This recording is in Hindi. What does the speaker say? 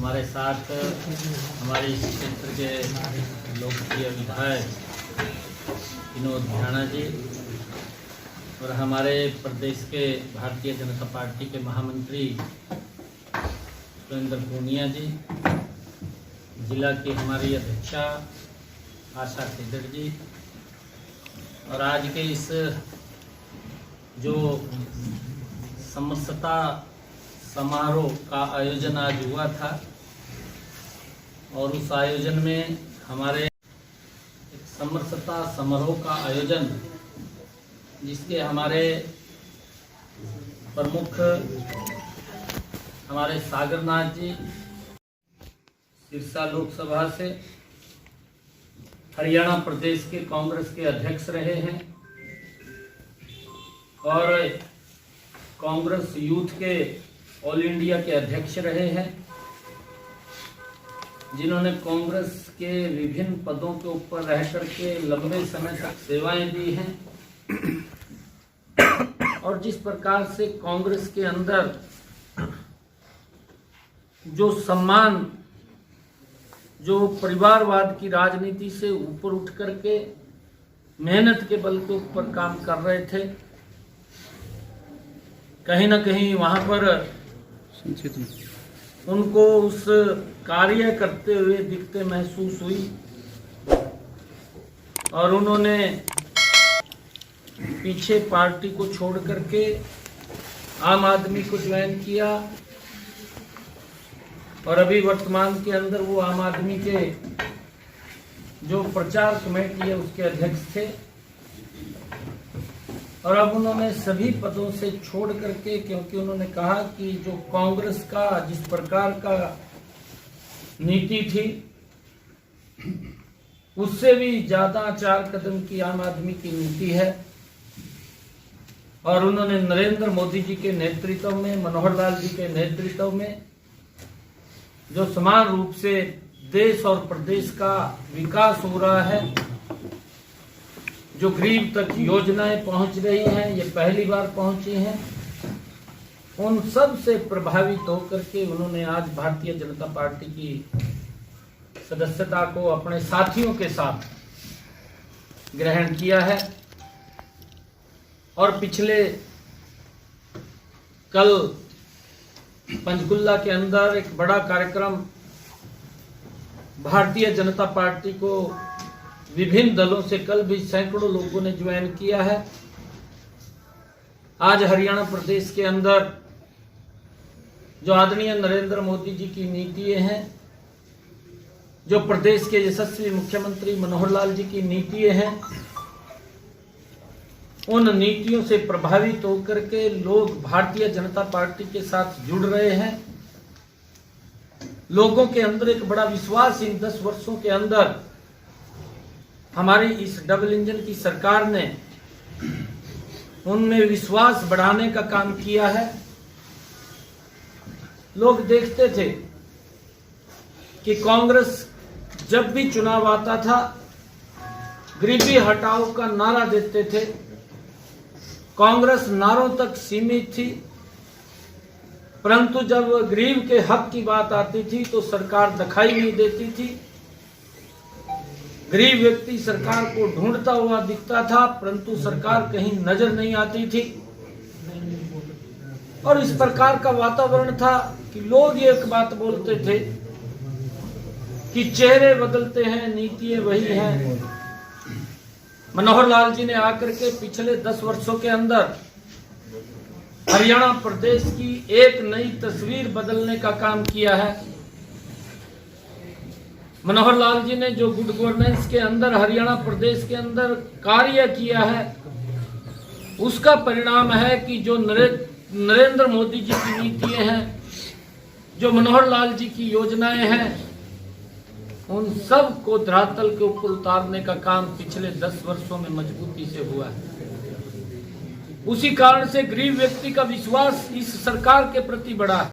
हमारे साथ हमारे इस क्षेत्र के लोकप्रिय विधायक विनोद भियाणा जी और हमारे प्रदेश के भारतीय जनता पार्टी के महामंत्री सुरेंद्र पूनिया जी, जिला की हमारी अध्यक्षा आशा खिदड़ जी, और आज के इस जो समरसता समारोह का आयोजन आज हुआ था और उस आयोजन में हमारे एक समरसता समारोह का आयोजन जिसके हमारे प्रमुख हमारे सागरनाथ जी सिरसा लोकसभा से हरियाणा प्रदेश के कांग्रेस के अध्यक्ष रहे हैं और कांग्रेस यूथ के ऑल इंडिया के अध्यक्ष रहे हैं, जिन्होंने कांग्रेस के विभिन्न पदों के ऊपर रह करके लंबे समय तक सेवाएं दी हैं और जिस प्रकार से कांग्रेस के अंदर जो सम्मान जो परिवारवाद की राजनीति से ऊपर उठ करके मेहनत के बल के ऊपर काम कर रहे थे, कहीं ना कहीं वहां पर उनको उस कार्य करते हुए दिखते महसूस हुई और उन्होंने पीछे पार्टी को छोड़ करके आम आदमी को ज्वाइन किया और अभी वर्तमान के अंदर वो आम आदमी के जो प्रचार कमेटी है उसके अध्यक्ष थे और अब उन्होंने सभी पदों से छोड़ करके, क्योंकि उन्होंने कहा कि जो कांग्रेस का जिस प्रकार का नीति थी उससे भी ज्यादा 4 कदम की आम आदमी की नीति है और उन्होंने नरेंद्र मोदी जी के नेतृत्व में, मनोहर लाल जी के नेतृत्व में जो समान रूप से देश और प्रदेश का विकास हो रहा है, जो गरीब तक योजनाएं पहुंच रही हैं, ये पहली बार पहुंची हैं, उन सब से प्रभावित होकर के उन्होंने आज भारतीय जनता पार्टी की सदस्यता को अपने साथियों के साथ ग्रहण किया है और पिछले कल पंचकुला के अंदर एक बड़ा कार्यक्रम भारतीय जनता पार्टी को विभिन्न दलों से कल भी सैकड़ों लोगों ने ज्वाइन किया है। आज हरियाणा प्रदेश के अंदर जो आदरणीय नरेंद्र मोदी जी की नीतियां हैं, जो प्रदेश के यशस्वी मुख्यमंत्री मनोहर लाल जी की नीतियां हैं, उन नीतियों से प्रभावित होकर के लोग भारतीय जनता पार्टी के साथ जुड़ रहे हैं। लोगों के अंदर एक बड़ा विश्वास इन 10 वर्षों के अंदर हमारी इस डबल इंजन की सरकार ने उनमें विश्वास बढ़ाने का काम किया है। लोग देखते थे कि कांग्रेस जब भी चुनाव आता था गरीबी हटाओ का नारा देते थे। कांग्रेस नारों तक सीमित थी, परंतु जब गरीब के हक की बात आती थी तो सरकार दिखाई नहीं देती थी। गरीब व्यक्ति सरकार को ढूंढता हुआ दिखता था, परंतु सरकार कहीं नजर नहीं आती थी और इस प्रकार का वातावरण था कि लोग ये एक बात बोलते थे कि चेहरे बदलते हैं, नीतियां वही हैं। मनोहर लाल जी ने आकर के पिछले 10 वर्षों के अंदर हरियाणा प्रदेश की एक नई तस्वीर बदलने का काम किया है। मनोहर लाल जी ने जो गुड गवर्नेंस के अंदर हरियाणा प्रदेश के अंदर कार्य किया है, उसका परिणाम है कि जो नरेंद्र मोदी जी की नीतियां हैं, जो मनोहर लाल जी की योजनाएं हैं, उन सब को धरातल के ऊपर उतारने का काम पिछले 10 वर्षों में मजबूती से हुआ है। उसी कारण से गरीब व्यक्ति का विश्वास इस सरकार के प्रति बढ़ा है।